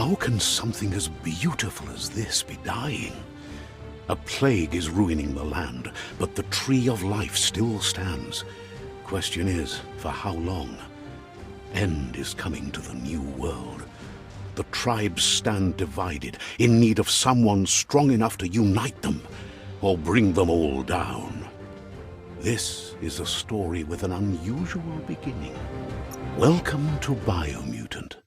How can something as beautiful as this be dying? A plague is ruining the land, but the tree of life still stands. Question is, for how long? End is coming to the new world. The tribes stand divided, in need of someone strong enough to unite them, or bring them all down. This is a story with an unusual beginning. Welcome to BIOMUTANT.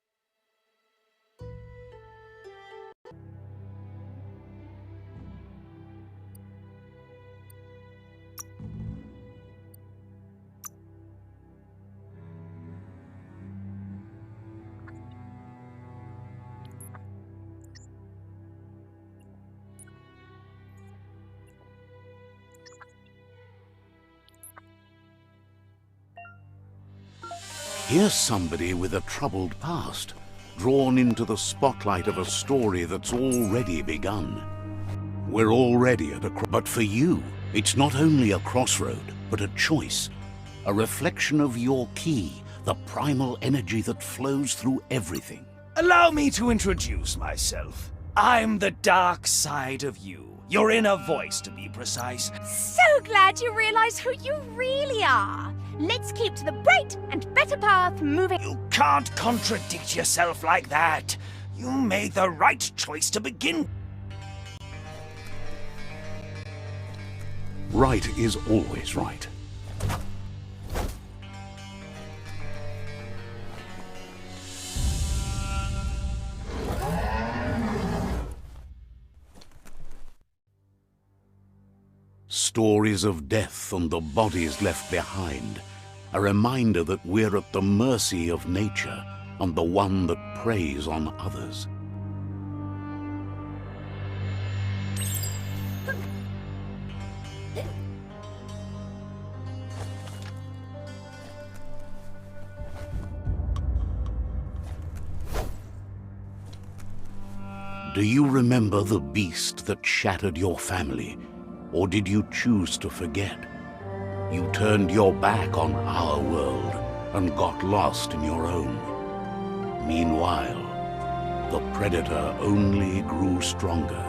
Here's somebody with a troubled past, drawn into the spotlight of a story that's already begun. We're already at but for you, it's not only a crossroad, but a choice. A reflection of your key, the primal energy that flows through everything. Allow me to introduce myself. I'm the dark side of you. Your inner voice, to be precise. So glad you realize who you really are. Let's keep to the bright and better path moving. You can't contradict yourself like that. You made the right choice to begin. Right is always right. Stories of death and the bodies left behind. A reminder that we're at the mercy of nature and the one that preys on others. Do you remember the beast that shattered your family? Or did you choose to forget? You turned your back on our world and got lost in your own. Meanwhile, the predator only grew stronger.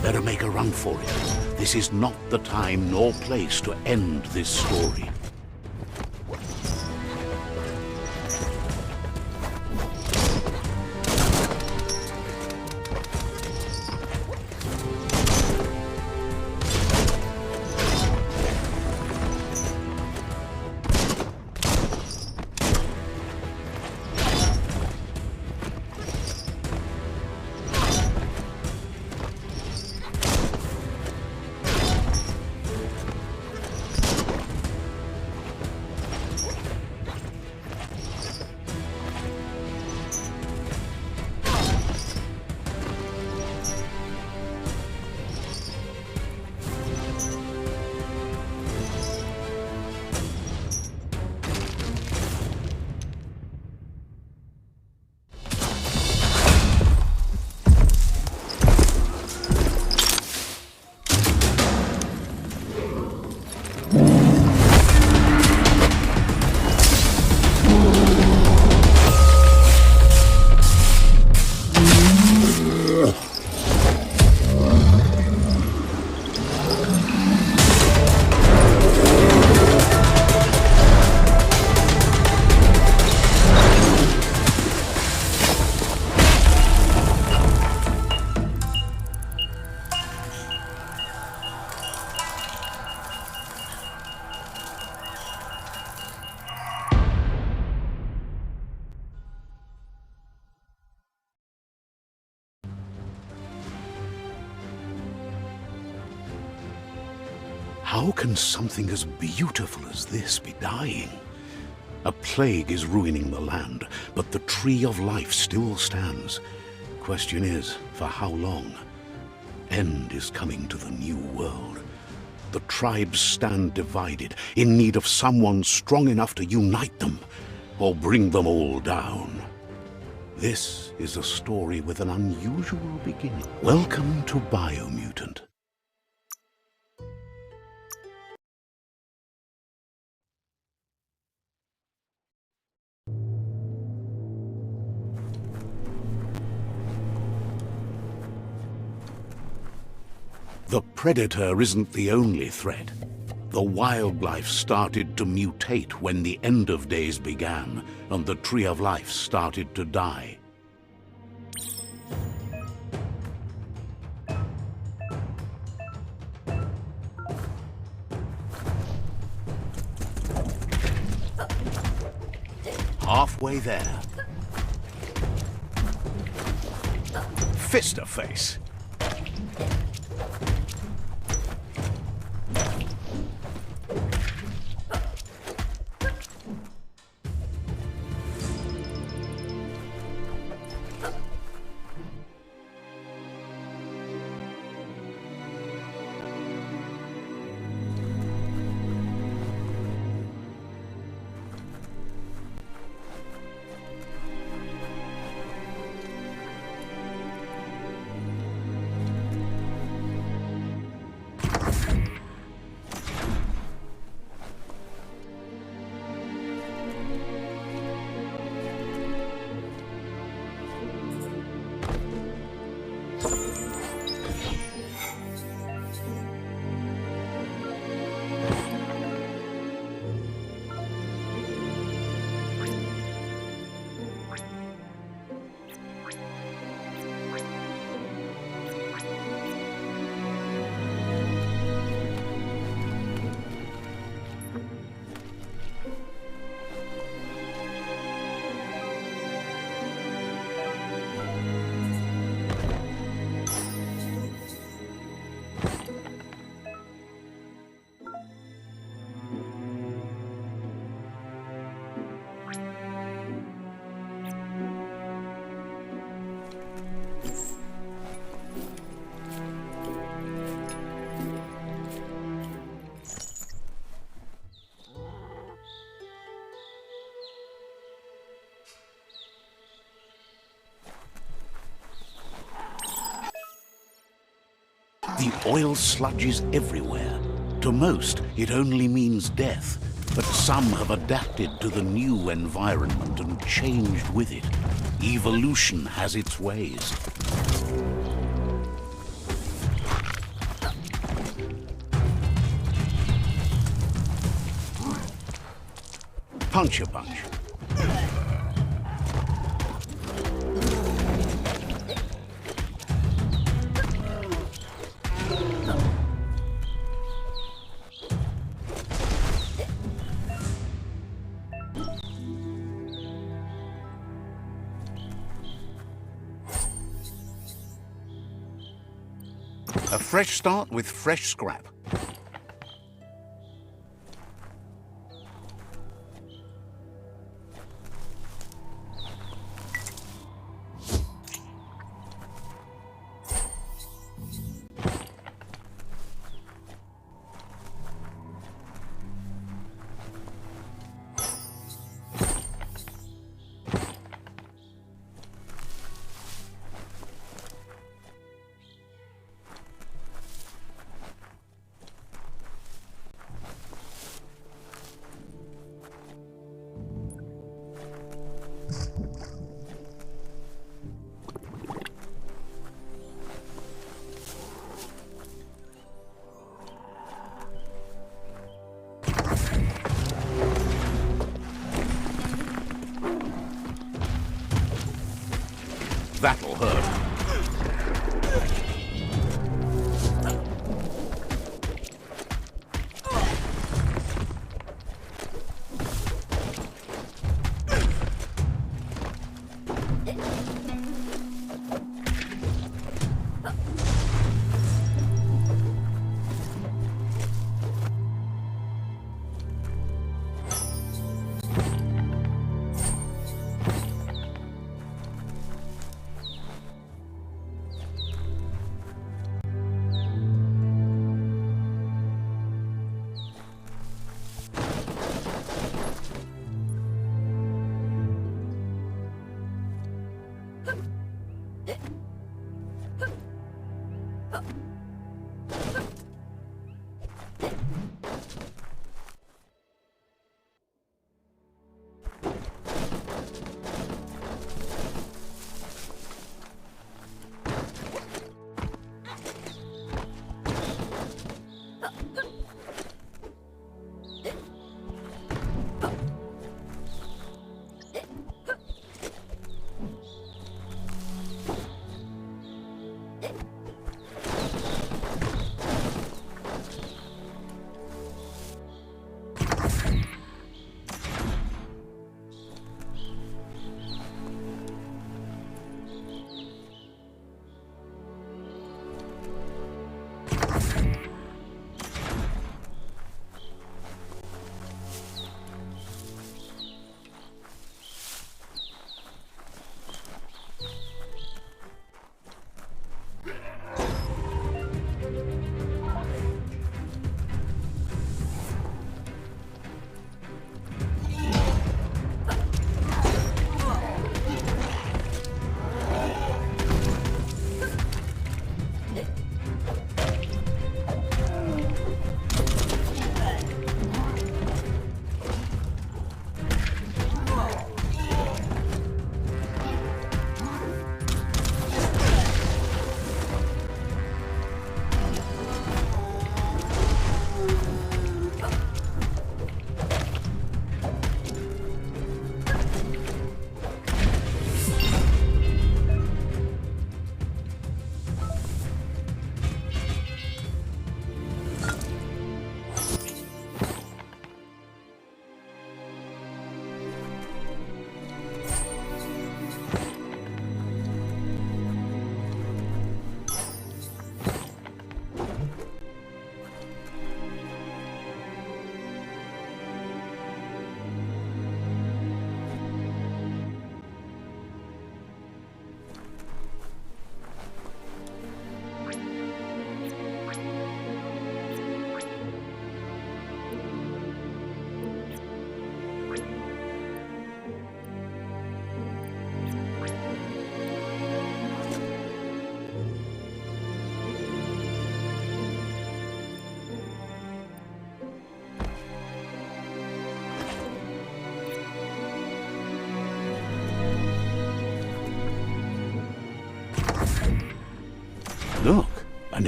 Better make a run for it. This is not the time nor place to end this story. How can something as beautiful as this be dying? A plague is ruining the land, but the tree of life still stands. Question is, for how long? End is coming to the new world. The tribes stand divided, in need of someone strong enough to unite them, or bring them all down. This is a story with an unusual beginning. Welcome to BIOMUTANT. The predator isn't the only threat. The wildlife started to mutate when the end of days began, and the tree of life started to die. Halfway there. Fist to face. The oil sludges everywhere. To most, it only means death. But some have adapted to the new environment and changed with it. Evolution has its ways. Punch a punch. A fresh start with fresh scrap. That'll hurt.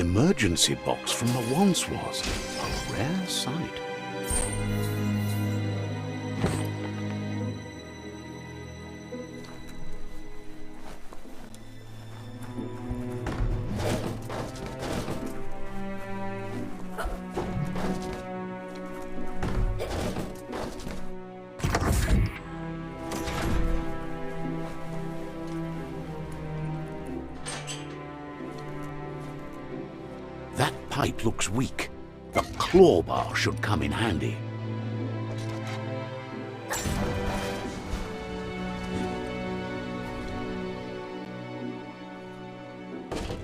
emergency box from the once was. A rare sight. That pipe looks weak. The claw bar should come in handy.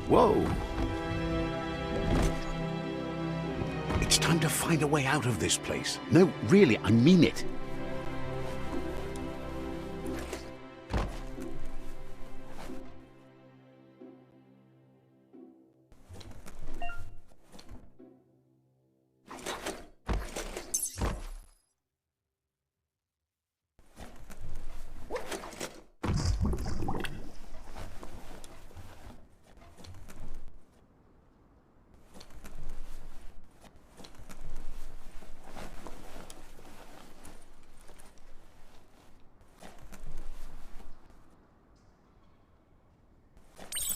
Whoa! It's time to find a way out of this place. No, really, I mean it.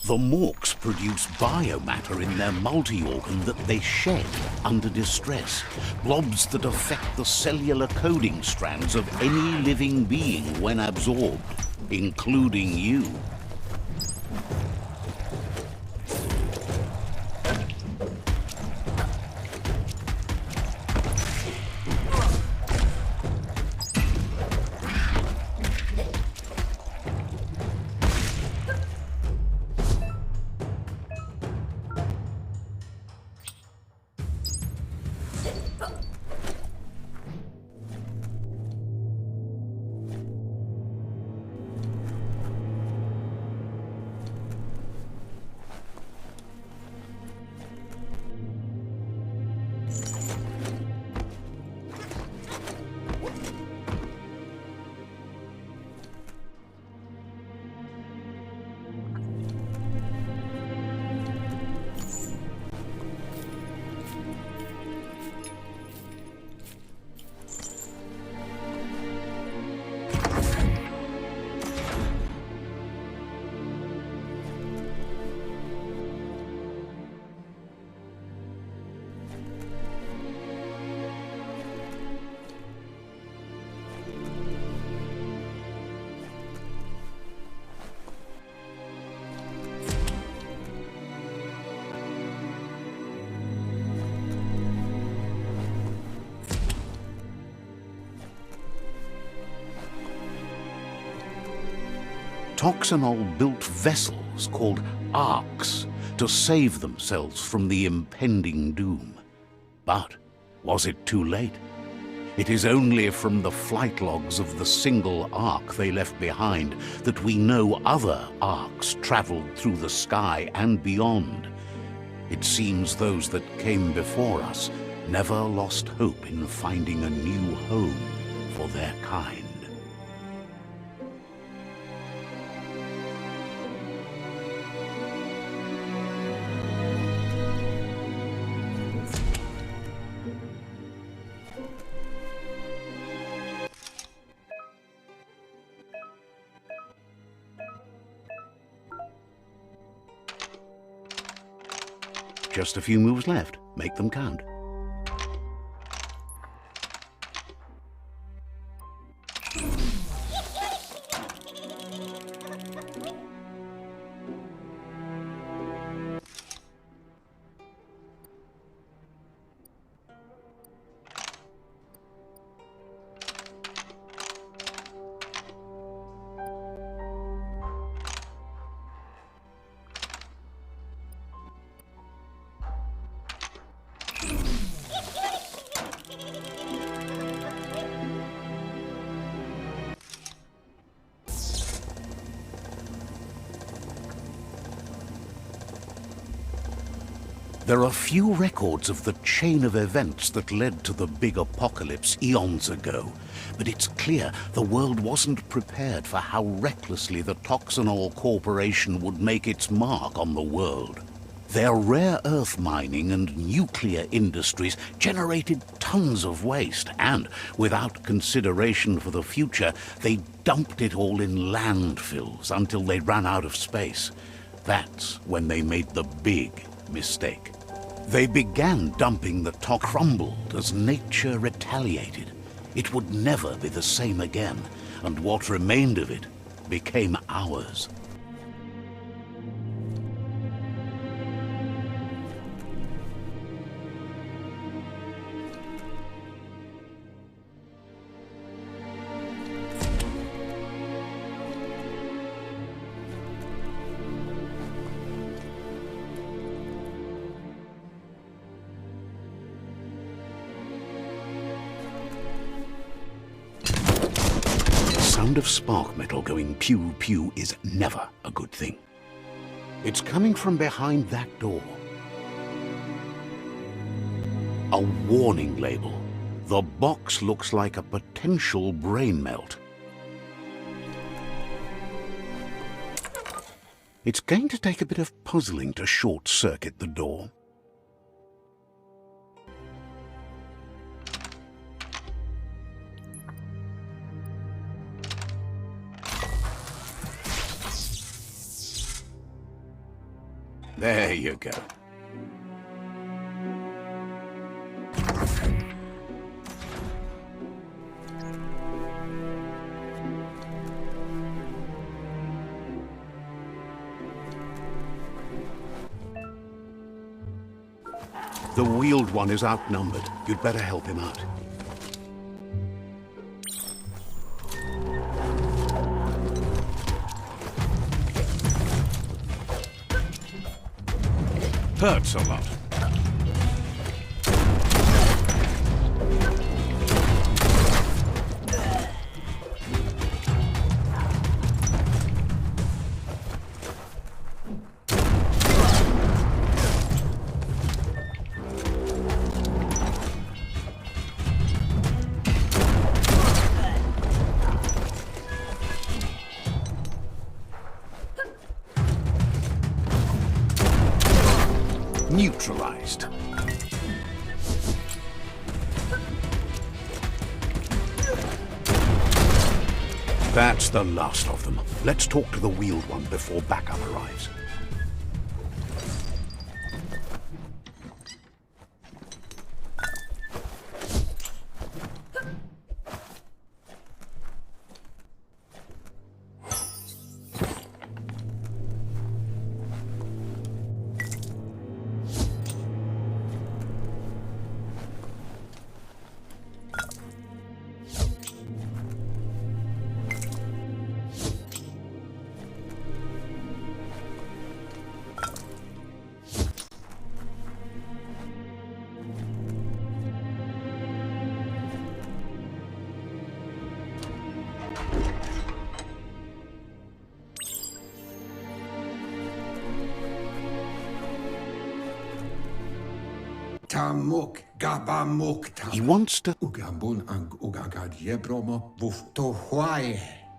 The Morks produce biomatter in their multi-organ that they shed under distress. Blobs that affect the cellular coding strands of any living being when absorbed, including you. Toxanol built vessels called arks to save themselves from the impending doom. But was it too late? It is only from the flight logs of the single ark they left behind that we know other arks traveled through the sky and beyond. It seems those that came before us never lost hope in finding a new home for their kind. Just a few moves left. Make them count. There are few records of the chain of events that led to the big apocalypse eons ago, but it's clear the world wasn't prepared for how recklessly the Toxanol Corporation would make its mark on the world. Their rare earth mining and nuclear industries generated tons of waste, and without consideration for the future, they dumped it all in landfills until they ran out of space. That's when they made the big mistake. They began dumping the top, crumbled as nature retaliated. It would never be the same again, and what remained of it became ours. The sound of spark metal going pew-pew is never a good thing. It's coming from behind that door. A warning label. The box looks like a potential brain melt. It's going to take a bit of puzzling to short-circuit the door. There you go. The wheeled one is outnumbered. You'd better help him out. Hurts a lot. Neutralized. That's the last of them. Let's talk to the wheeled one before backup arrives. He wants to...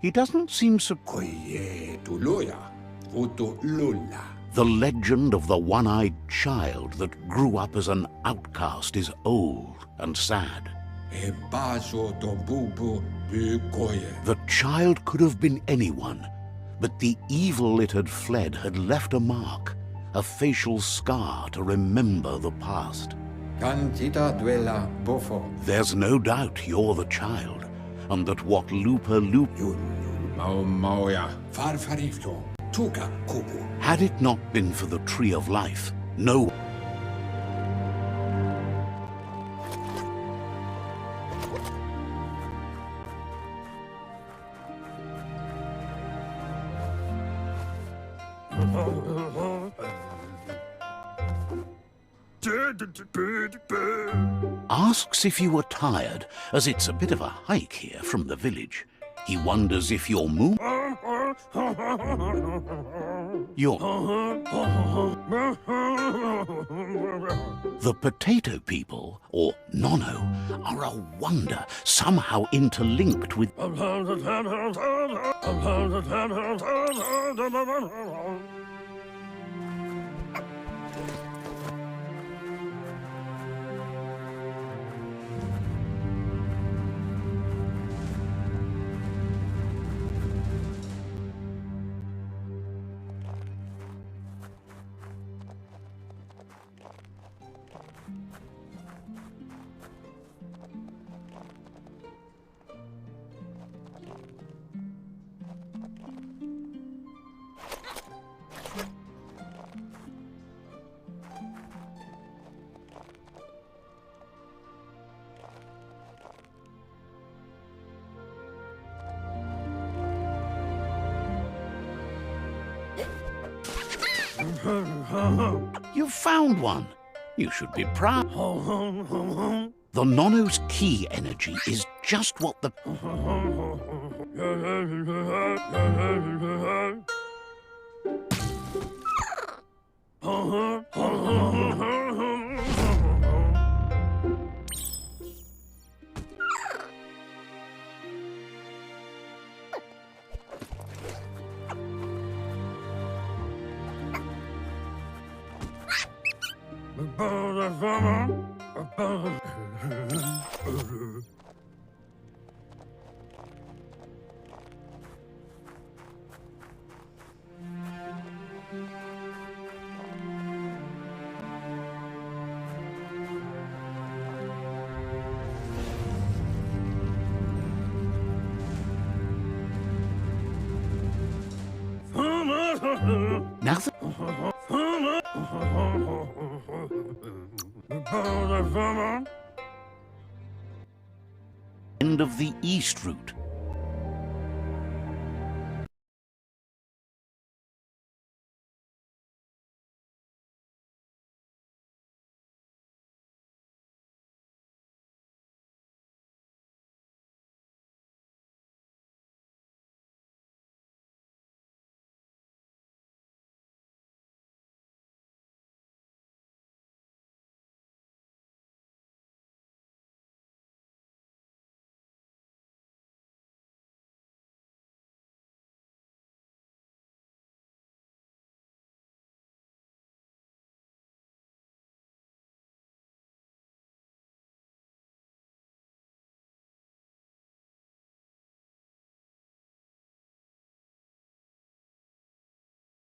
He doesn't seem The legend of the one-eyed child that grew up as an outcast is old and sad. The child could have been anyone, but the evil it had fled had left a mark, a facial scar to remember the past. There's no doubt you're the child, and that what Had it not been for the Tree of Life, no... Asks if you are tired, as it's a bit of a hike here from the village. He wonders if you're The potato people, or Nono, are a wonder, somehow interlinked with... You found one. You should be proud. The Nono's key energy is just what the... Nothing. End of the east route.